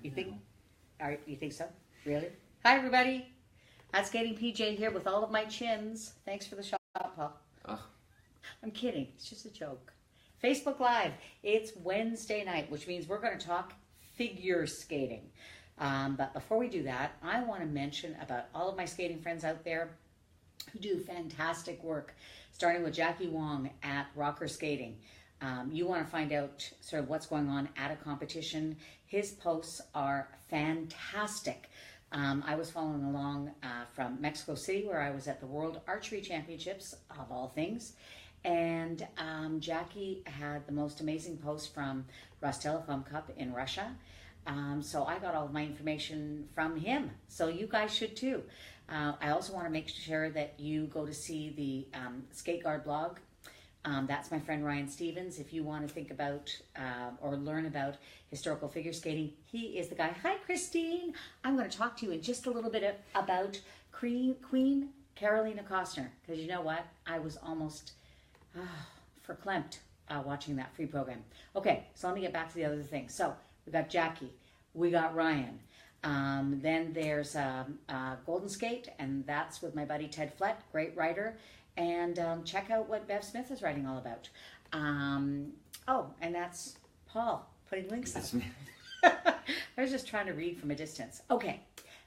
You think? All right, you think so? Really? Hi, everybody. Hot Skating PJ here with all of my chins. Thanks for the shot, Paul. Oh. I'm kidding. It's just a joke. Facebook Live. It's Wednesday night, which means we're going to talk figure skating. But before we do that, I want to mention about all of my skating friends out there who do fantastic work, starting with Jackie Kwong at Rocker Skating. You want to find out sort of what's going on at a competition. His posts are fantastic. I was following along from Mexico City, where I was at the World Archery Championships, of all things. And Jackie had the most amazing post from Rostelecom Cup in Russia. So I got all of my information from him. So you guys should too. I also want to make sure that you go to see the Skate Guard blog. That's my friend Ryan Stevens. If you want to think about or learn about historical figure skating, he is the guy. Hi, Christine. I'm going to talk to you in just a little bit about Queen Carolina Costner, because you know what? I was almost verklempt watching that free program. Okay, so let me get back to the other thing. So we got Jackie, we got Ryan. Then there's Golden Skate, and that's with my buddy Ted Flett, great writer. And check out what Bev Smith is writing all about. Oh, and that's Paul putting links up. I was just trying to read from a distance. Okay,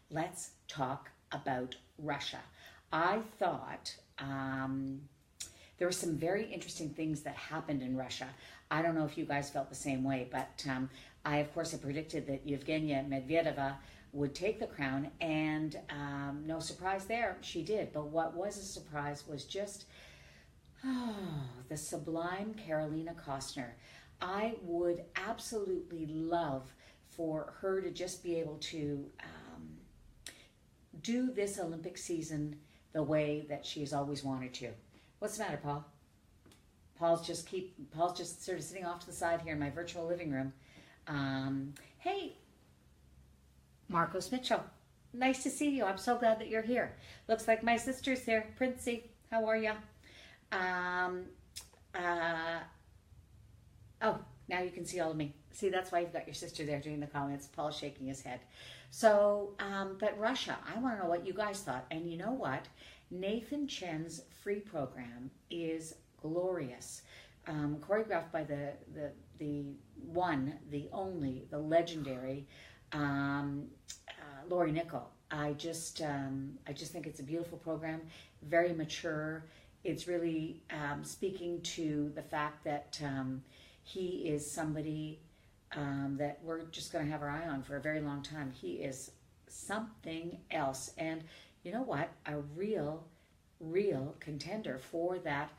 let's talk about Russia. I thought there were some very interesting things that happened in Russia. I don't know if you guys felt the same way, but I, of course, had predicted that Yevgenia Medvedeva would take the crown, and no surprise there, she did. But what was a surprise was just the sublime Carolina Costner. I would absolutely love for her to just be able to do this Olympic season the way that she's always wanted to. What's the matter, Paul? Paul's just sort of sitting off to the side here in my virtual living room. Hey, Marcos Mitchell, nice to see you. I'm so glad that you're here. Looks like my sister's here. Princey, how are you? Oh, now you can see all of me. See, that's why you've got your sister there doing the comments. Paul's shaking his head. So, but Russia, I want to know what you guys thought. And you know what? Nathan Chen's free program is glorious. Choreographed by the one, the only, the legendary Lori Nickel. I just think it's a beautiful program, very mature. It's really speaking to the fact that he is somebody that we're just going to have our eye on for a very long time. He is something else, and you know what? A real contender for that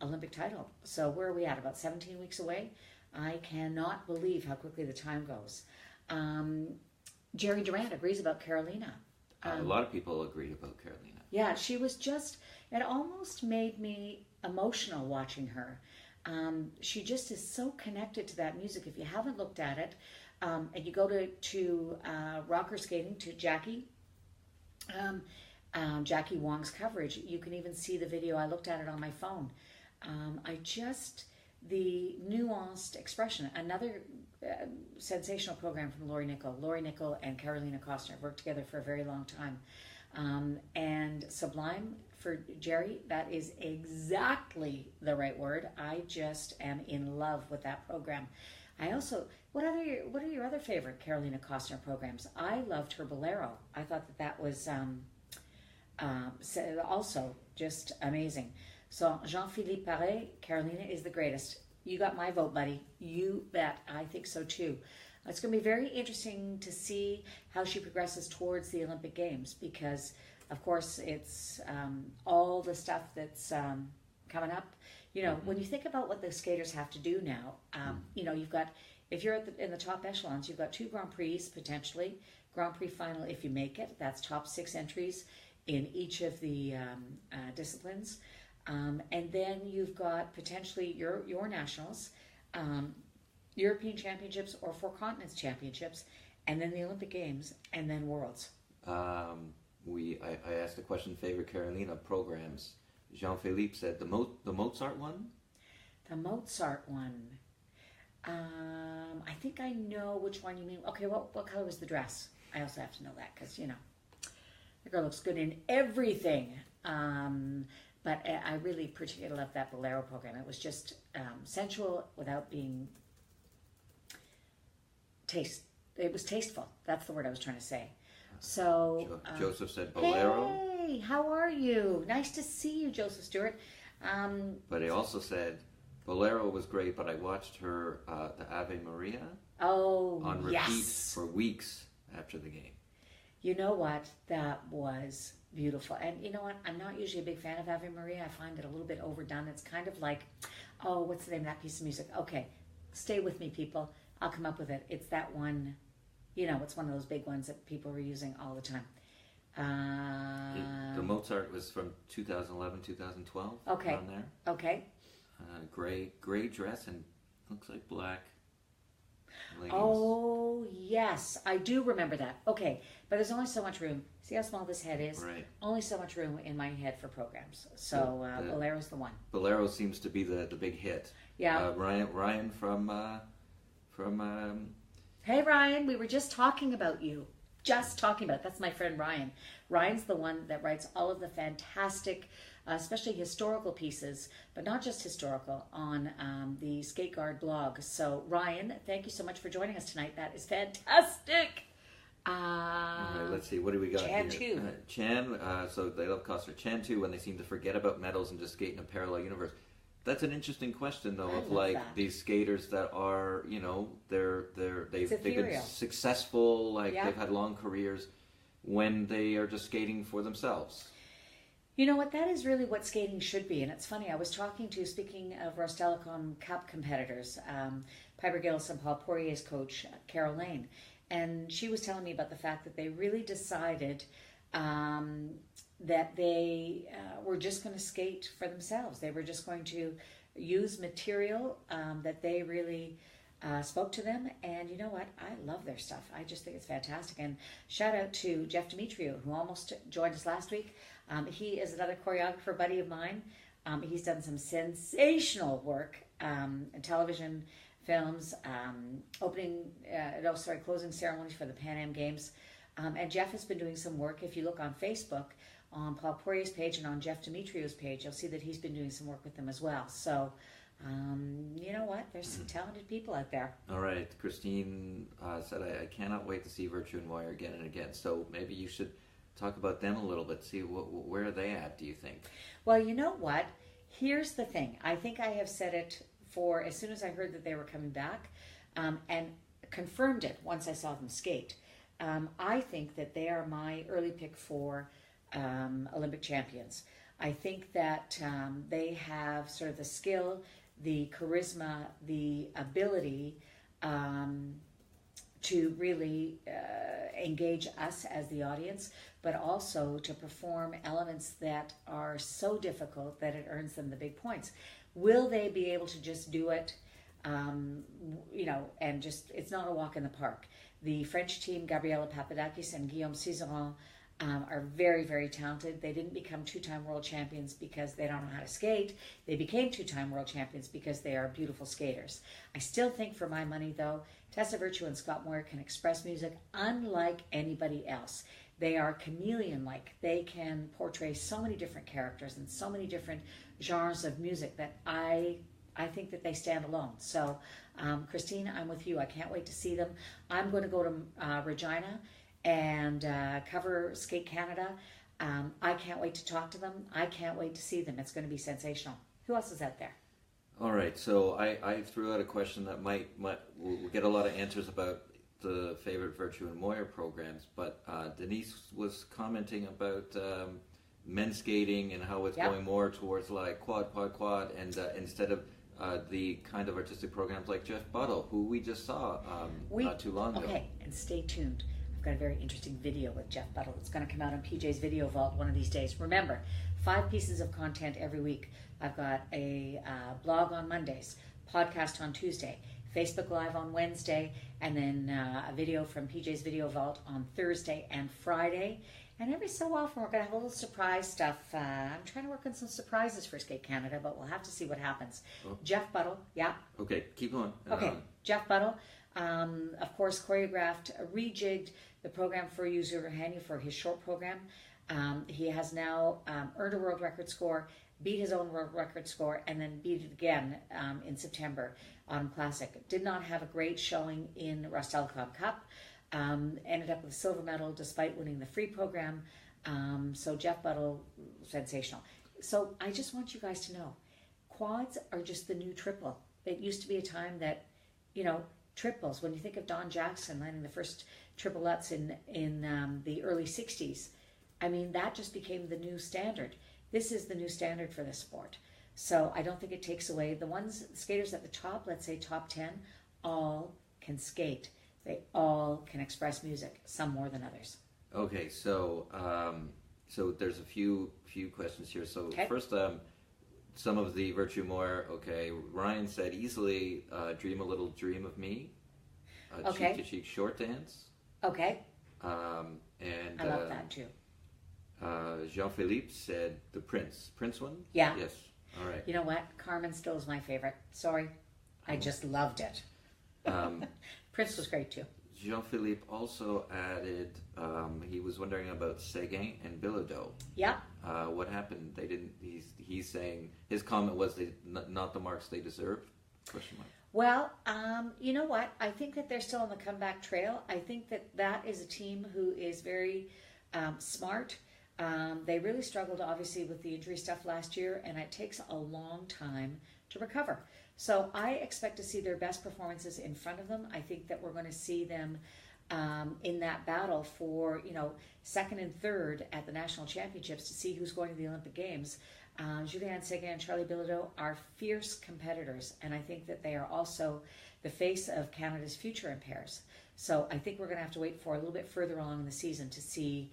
Olympic title. So where are we at? About 17 weeks away. I cannot believe how quickly the time goes. Jerry Durant agrees about Carolina. A lot of people agreed about Carolina. Yeah, she was just, it almost made me emotional watching her. She just is so connected to that music. If you haven't looked at it, and you go to Rocker Skating, to Jackie, Jackie Kwong's coverage, you can even see the video. I looked at it on my phone. The nuanced expression. Another sensational program from Lori Nickel. Lori Nickel and Carolina Costner worked together for a very long time. And sublime for Jerry, that is exactly the right word. I just am in love with that program. I also, what are your other favorite Carolina Costner programs? I loved her Bolero. I thought that was also just amazing. So Jean-Philippe Paré, Carolina is the greatest. You got my vote, buddy. You bet. I think so too. It's going to be very interesting to see how she progresses towards the Olympic Games, because, of course, it's all the stuff that's coming up. You know, when you think about what the skaters have to do now, you know, you've got, if you're in the top echelons, you've got 2 Grand Prix potentially, Grand Prix final if you make it. That's top 6 entries in each of the disciplines. And then you've got potentially your nationals, European Championships or 4 Continents Championships, and then the Olympic Games, and then Worlds. I asked the question, favorite Carolina programs. Jean-Philippe said the Mozart one? The Mozart one. I think I know which one you mean. Okay, what color was the dress? I also have to know that because, the girl looks good in everything. But I really particularly loved that Bolero program. It was just sensual without being It was tasteful. That's the word I was trying to say. So Joseph said Bolero. Hey, how are you? Nice to see you, Joseph Stewart. But he also said Bolero was great, but I watched her the Ave Maria on repeat for weeks after the game. You know what? That was beautiful. And you know what? I'm not usually a big fan of Ave Maria. I find it a little bit overdone. It's kind of like, oh, what's the name of that piece of music? Okay, stay with me, people. I'll come up with it. It's that one, it's one of those big ones that people were using all the time. The Mozart was from 2011, 2012. Okay. Around there. Okay. Gray dress and looks like black leggings. Oh, yes. I do remember that. Okay. But there's only so much room. See how small this head is? Right. Only so much room in my head for programs. So Bolero's the one. Bolero seems to be the big hit. Yeah. Ryan from Hey, Ryan. We were just talking about you. That's my friend Ryan. Ryan's the one that writes all of the fantastic, especially historical pieces, but not just historical, on the Skate Guard blog. So Ryan, thank you so much for joining us tonight. That is fantastic. Right, let's see, what do we got Chan here? 2. Chan, so they love Coster. Chan 2, when they seem to forget about medals and just skate in a parallel universe. That's an interesting question, though, of like these skaters that are, they've been successful, they've had long careers, when they are just skating for themselves. You know what? That is really what skating should be. And it's funny, I was speaking of Rostelecom Cup competitors, Piper Gillis and Paul Poirier's coach, Carol Lane. And she was telling me about the fact that they really decided that they were just going to skate for themselves. They were just going to use material that they really spoke to them. And you know what? I love their stuff. I just think it's fantastic. And shout out to Jeff Demetriou, who almost joined us last week. He is another choreographer buddy of mine. He's done some sensational work in television, films, closing ceremonies for the Pan Am Games. And Jeff has been doing some work. If you look on Facebook, on Paul Poirier's page and on Jeff Demetriou's page, you'll see that he's been doing some work with them as well. So, you know what? There's some talented people out there. All right. Christine said, I cannot wait to see Virtue and Moyer again and again. So maybe you should talk about them a little bit. See, where are they at, do you think? Well, you know what? Here's the thing. I think I have said it as soon as I heard that they were coming back, and confirmed it once I saw them skate. I think that they are my early pick for Olympic champions. I think that they have sort of the skill, the charisma, the ability to really engage us as the audience, but also to perform elements that are so difficult that it earns them the big points. Will they be able to just do it, and it's not a walk in the park. The French team, Gabriela Papadakis and Guillaume Cizeron, are very, very talented. They didn't become two-time world champions because they don't know how to skate. They became two-time world champions because they are beautiful skaters. I still think, for my money, though, Tessa Virtue and Scott Moyer can express music unlike anybody else. They are chameleon-like. They can portray so many different characters and so many different genres of music that I think that they stand alone. So, Christine, I'm with you. I can't wait to see them. I'm going to go to Regina and cover Skate Canada. I can't wait to talk to them. I can't wait to see them. It's going to be sensational. Who else is out there? All right, so I threw out a question that we'll get a lot of answers about the favorite Virtue and Moyer programs, but Denise was commenting about men's skating and how it's going more towards like quad, and instead of the kind of artistic programs like Jeff Buttle, who we just saw not too long ago. Okay, and stay tuned. I've got a very interesting video with Jeff Buttle. It's going to come out on PJ's Video Vault one of these days. Remember, 5 pieces of content every week. I've got a blog on Mondays, podcast on Tuesday, Facebook Live on Wednesday, and then a video from PJ's Video Vault on Thursday and Friday. And every so often we're going to have a little surprise stuff. I'm trying to work on some surprises for Skate Canada, but we'll have to see what happens. Oh. Jeff Buttle, yeah. Okay, keep going. Okay, Jeff Buttle, of course, choreographed, rejigged the program for Yuzuru Hanyu for his short program. He has now earned a world record score, beat his own world record score, and then beat it again in September on Classic. Did not have a great showing in Rostelecom Cup. Ended up with a silver medal despite winning the free program. So Jeff Buttle, sensational. So I just want you guys to know, quads are just the new triple. It used to be a time that, you know, triples, when you think of Don Jackson landing the first triplettes in the early 60s, I mean, that just became the new standard. This is the new standard for this sport. So I don't think it takes away. The skaters at the top, let's say top 10, all can skate. They all can express music, some more than others. Okay, so so there's a few questions here. So first, some of the Virtue More. Okay, Ryan said easily, "Dream a Little Dream of Me," Okay. Cheek to Cheek Short Dance. Okay. And I love that too. Jean-Philippe said the Prince one. Yeah. Yes. All right. You know what? Carmen still is my favorite. Sorry, I just loved it. Prince was great too. Jean-Philippe also added, he was wondering about Séguin and Bilodeau. Yeah. What happened? They didn't. He's saying his comment was they not the marks they deserved. Question mark. Well, you know what? I think that they're still on the comeback trail. I think that is a team who is very smart. They really struggled, obviously, with the injury stuff last year, and it takes a long time to recover. So I expect to see their best performances in front of them. I think that we're going to see them in that battle for, you know, second and third at the national championships to see who's going to the Olympic Games. Julien Séguin and Charlie Bilodeau are fierce competitors, and I think that they are also the face of Canada's future in pairs. So I think we're going to have to wait for a little bit further along in the season to see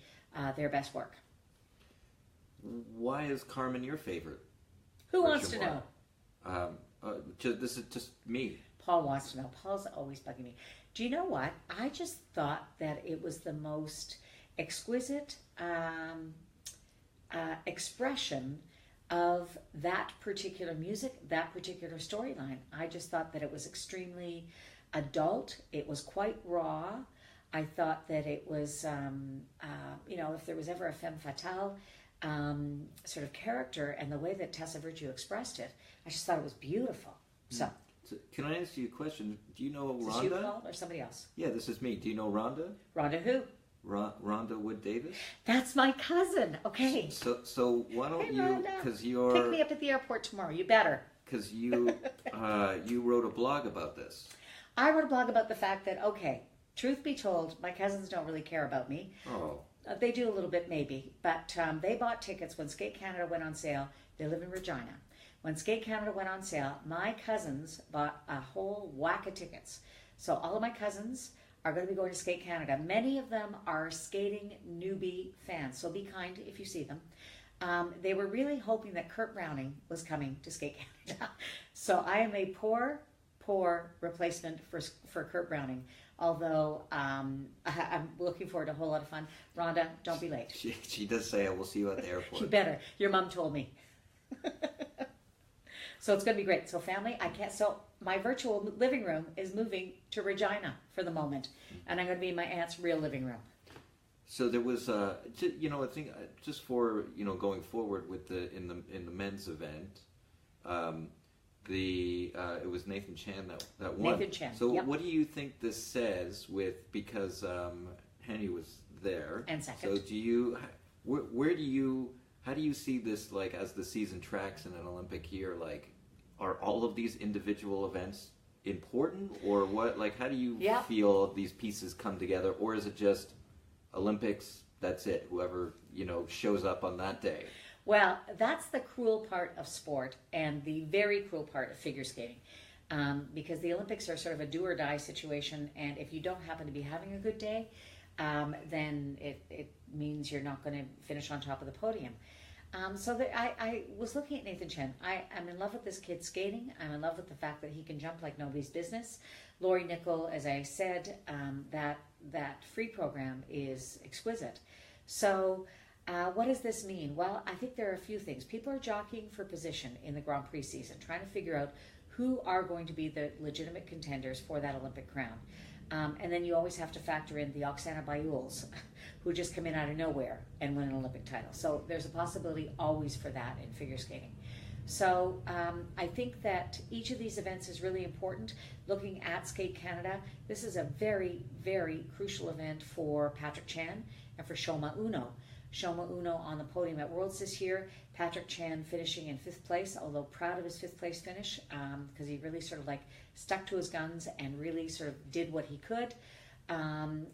their best work. Why is Carmen your favorite? Who wants to know? This is just me. Paul wants to know. Paul's always bugging me. Do you know what? I just thought that it was the most exquisite expression of that particular music, that particular storyline. I just thought that it was extremely adult. It was quite raw. I thought that it was, you know, if there was ever a femme fatale sort of character, and the way that Tessa Virtue expressed it, I just thought it was beautiful. So can I ask you a question? Do you know is Rhonda? this you, Paul, or somebody else? Yeah, this is me. Do you know Rhonda? Rhonda who? Rhonda Wood Davis. That's my cousin. Okay. So why don't Hey, you? Rhonda. Because you're. Pick me up at the airport tomorrow. You better. Because you you wrote a blog about this. I wrote a blog about the fact that, okay, truth be told, my cousins don't really care about me. Oh. They do a little bit maybe, but they bought tickets when Skate Canada went on sale. They live in Regina. When Skate Canada went on sale, my cousins bought a whole whack of tickets. So all of my cousins are going to be going to Skate Canada. Many of them are skating newbie fans, so be kind if you see them. They were really hoping that Kurt Browning was coming to Skate Canada. So I am a poor replacement for Kurt Browning. Although I'm looking forward to a whole lot of fun. Rhonda, don't be late. She does say I will see you at the airport. You better. Your mom told me. So it's going to be great. So family, so my virtual living room is moving to Regina for the moment. And I'm going to be in my aunt's real living room. So there was, you know, I think just for, you know, going forward with in the men's event, it was Nathan Chan that won. Nathan Chan. So yep. what do you think this says because Henny was there? And second. So how do you see this, like, as the season tracks in an Olympic year? Like, are all of these individual events important, or what? Like, how do you feel these pieces come together, or is it just Olympics? That's it. Whoever, you know, shows up on that day. Well, that's the cruel part of sport and the very cruel part of figure skating, because the Olympics are sort of a do or die situation, and if you don't happen to be having a good day, then it means you're not going to finish on top of the podium. I was looking at Nathan Chen. I'm in love with this kid skating. I'm in love with the fact that he can jump like nobody's business. Laurie Nickel, as I said, that free program is exquisite. So what does this mean? Well, I think there are a few things. People are jockeying for position in the Grand Prix season, trying to figure out who are going to be the legitimate contenders for that Olympic crown. And then you always have to factor in the Oksana Bayuls, who just come in out of nowhere and win an Olympic title. So there's a possibility always for that in figure skating. So I think that each of these events is really important. Looking at Skate Canada, this is a very, very crucial event for Patrick Chan and for Shoma Uno. Shoma Uno on the podium at Worlds this year. Patrick Chan finishing in 5th place, although proud of his 5th place finish because he really sort of like stuck to his guns and really sort of did what he could.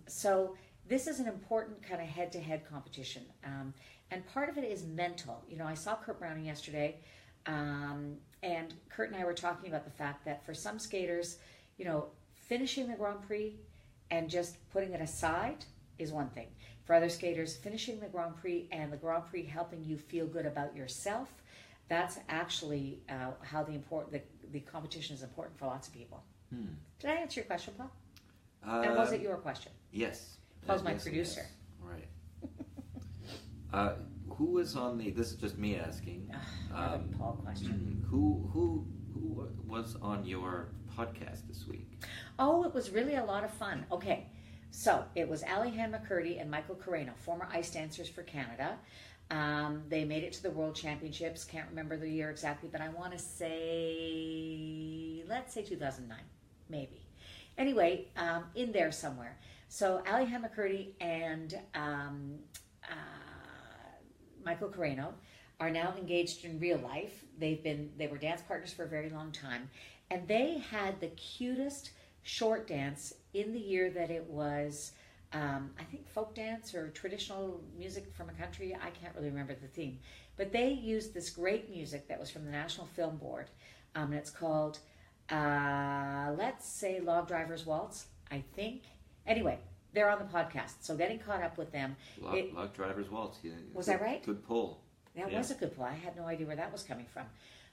So this is an important kind of head-to-head competition. And part of it is mental. You know, I saw Kurt Browning yesterday, and Kurt and I were talking about the fact that for some skaters, you know, finishing the Grand Prix and just putting it aside is one thing. For other skaters, finishing the Grand Prix and the Grand Prix helping you feel good about yourself, that's actually how the competition is important for lots of people. Did I answer your question, Paul? And was it your question? Yes. Paul's my producer. Yes. Right. Who was on the? This is just me asking. Another Paul question. Who was on your podcast this week? Oh, it was really a lot of fun. Okay. So it was Alihan McCurdy and Michael Carreno, former ice dancers for Canada. They made it to the World Championships. Can't remember the year exactly, but I want to say, let's say 2009, maybe. Anyway, in there somewhere. So Alihan McCurdy and Michael Carreno are now engaged in real life. They were dance partners for a very long time, and they had the cutest short dance in the year that it was, I think, folk dance or traditional music from a country. I can't really remember the theme. But they used this great music that was from the National Film Board, and it's called, let's say, Log Driver's Waltz, I think. Anyway, they're on the podcast, so getting caught up with them. Log Driver's Waltz. Yeah, was that right? Good pull. That was a good pull. I had no idea where that was coming from.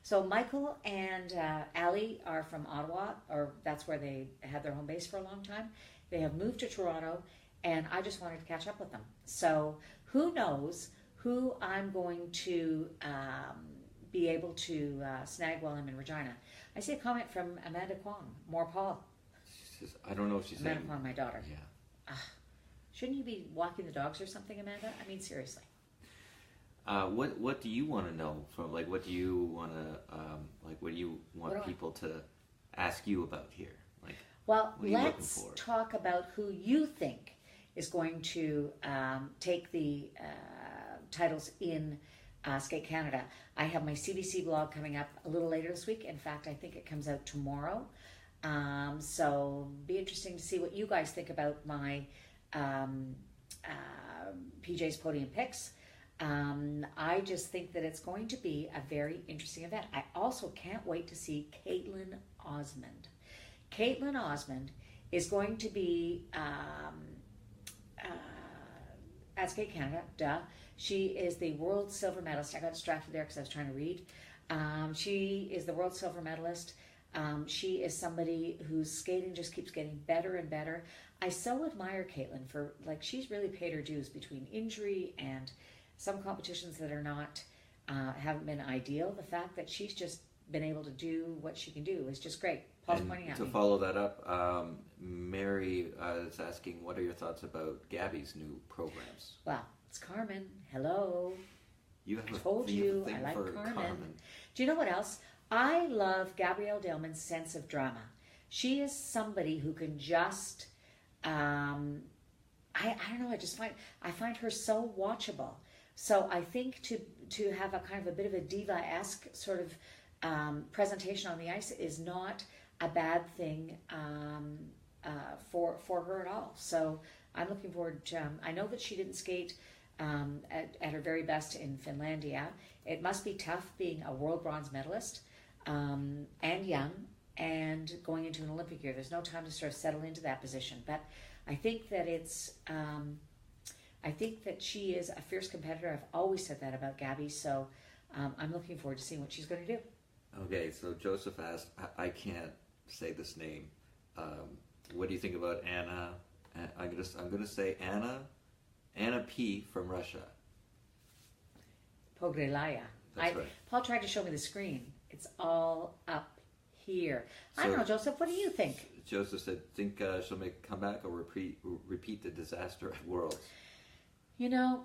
So Michael and Ali are from Ottawa, or that's where they had their home base for a long time. They have moved to Toronto, and I just wanted to catch up with them. So who knows who I'm going to be able to snag while I'm in Regina. I see a comment from Amanda Kwong. More Paul. She says, I don't know if she's Amanda Kwong, my daughter. Yeah. Shouldn't you be walking the dogs or something, Amanda? I mean, seriously. What do you want to know from, like, what do you want to what do you want people to ask you about here? Like, well, let's talk about who you think is going to take the titles in Skate Canada. I have my CBC blog coming up a little later this week. In fact, I think it comes out tomorrow. So be interesting to see what you guys think about my PJ's Podium Picks. I just think that it's going to be a very interesting event. I also can't wait to see Caitlin Osmond. Caitlin Osmond is going to be at Skate Canada, duh. She is the world silver medalist. I got distracted there because I was trying to read. She is the world silver medalist. She is somebody whose skating just keeps getting better and better. I so admire Caitlin for, like, she's really paid her dues between injury and some competitions that are not, haven't been ideal. The fact that she's just been able to do what she can do is just great. Paul's pointing at me. To follow that up, Mary is asking, what are your thoughts about Gabby's new programs? Well, it's Carmen. Hello. You have I told you I like Carmen. Do you know what else? I love Gabrielle Dillman's sense of drama. She is somebody who can just, I don't know, I find her so watchable. So I think to have a kind of a bit of a diva-esque sort of presentation on the ice is not a bad thing for her at all. So I'm looking forward to, I know that she didn't skate at her very best in Finlandia. It must be tough being a world bronze medalist and young and going into an Olympic year. There's no time to sort of settle into that position. But I think that it's, I think that she is a fierce competitor. I've always said that about Gabby. So I'm looking forward to seeing what she's going to do. Okay, so Joseph asked, I can't say this name. What do you think about Anna? I'm gonna say Anna Anna P. from Russia. Pogrelaya. That's right. Paul tried to show me the screen. It's all up here. I So- don't know, Joseph. What do you think? Joseph said, think she'll make a comeback or repeat the disaster at Worlds. You know,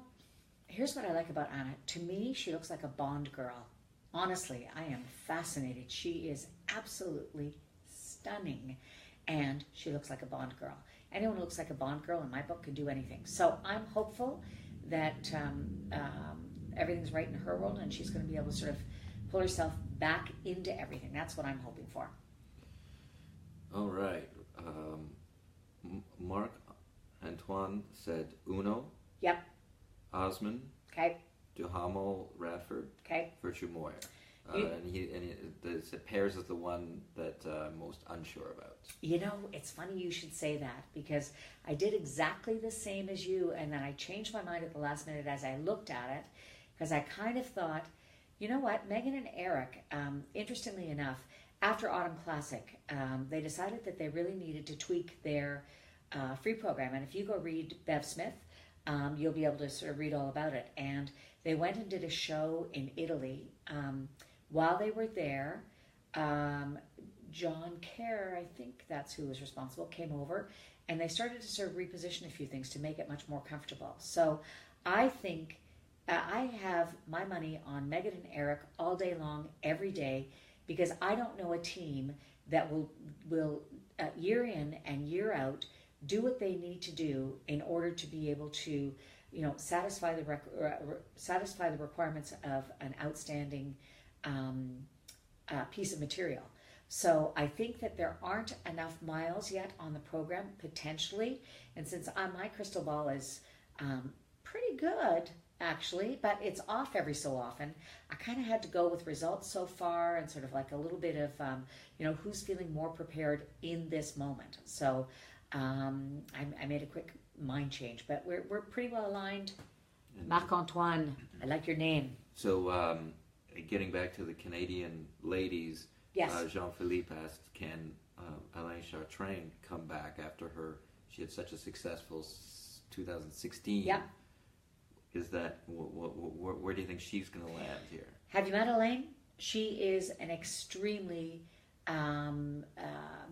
here's what I like about Anna. To me, she looks like a Bond girl. Honestly, I am fascinated. She is absolutely stunning, and she looks like a Bond girl. Anyone who looks like a Bond girl in my book can do anything. So I'm hopeful that everything's right in her world, and she's going to be able to sort of pull herself back into everything. That's what I'm hoping for. All right. Marc Antoine said Uno, Yep. Osman, Okay. Duhamel, Radford, Okay. Virtue Moyer. You- The pairs is the one that I'm most unsure about. You know, it's funny you should say that, because I did exactly the same as you, and then I changed my mind at the last minute as I looked at it, because I kind of thought, you know what, Megan and Eric, interestingly enough, after Autumn Classic, they decided that they really needed to tweak their free program. And if you go read Bev Smith, you'll be able to sort of read all about it. And they went and did a show in Italy. While they were there, John Kerr, I think that's who was responsible, came over, and they started to sort of reposition a few things to make it much more comfortable. So I think I have my money on Megan and Eric all day long, every day, because I don't know a team that will year in and year out do what they need to do in order to be able to, satisfy the requirements of an outstanding piece of material. So I think that there aren't enough miles yet on the program, potentially. And since my crystal ball is pretty good, actually, but it's off every so often, I kind of had to go with results so far and sort of like a little bit of, who's feeling more prepared in this moment. So I made a quick mind change, but we're pretty well aligned. Marc-Antoine, I like your name. So getting back to the Canadian ladies, Yes. Jean-Philippe asked, can Alain Chartrain come back after she had such a successful 2016? Yep. Is that, where do you think she's going to land here? Have you met Elaine? She is an extremely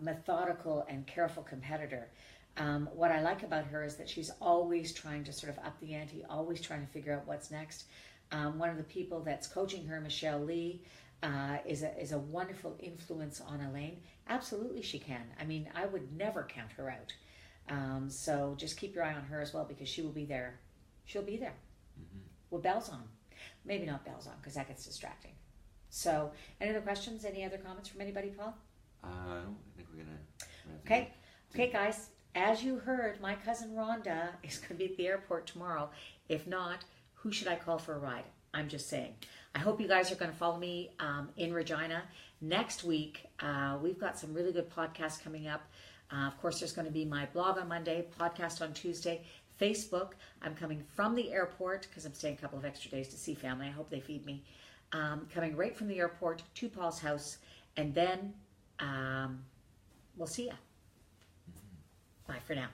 methodical and careful competitor. What I like about her is that she's always trying to sort of up the ante, always trying to figure out what's next. One of the people that's coaching her, Michelle Lee, is a wonderful influence on Elaine. Absolutely she can. I mean, I would never count her out. So just keep your eye on her as well, because she will be there. She'll be there. Mm-hmm. With bells on. Maybe not bells on, because that gets distracting. So, any other questions? Any other comments from anybody, Paul? I think we're going to... Okay, guys. As you heard, my cousin Rhonda is going to be at the airport tomorrow. If not, who should I call for a ride? I'm just saying. I hope you guys are going to follow me in Regina. Next week, we've got some really good podcasts coming up. Of course, there's going to be my blog on Monday, podcast on Tuesday, Facebook. I'm coming from the airport because I'm staying a couple of extra days to see family. I hope they feed me. Coming right from the airport to Paul's house, and then we'll see ya. Bye for now.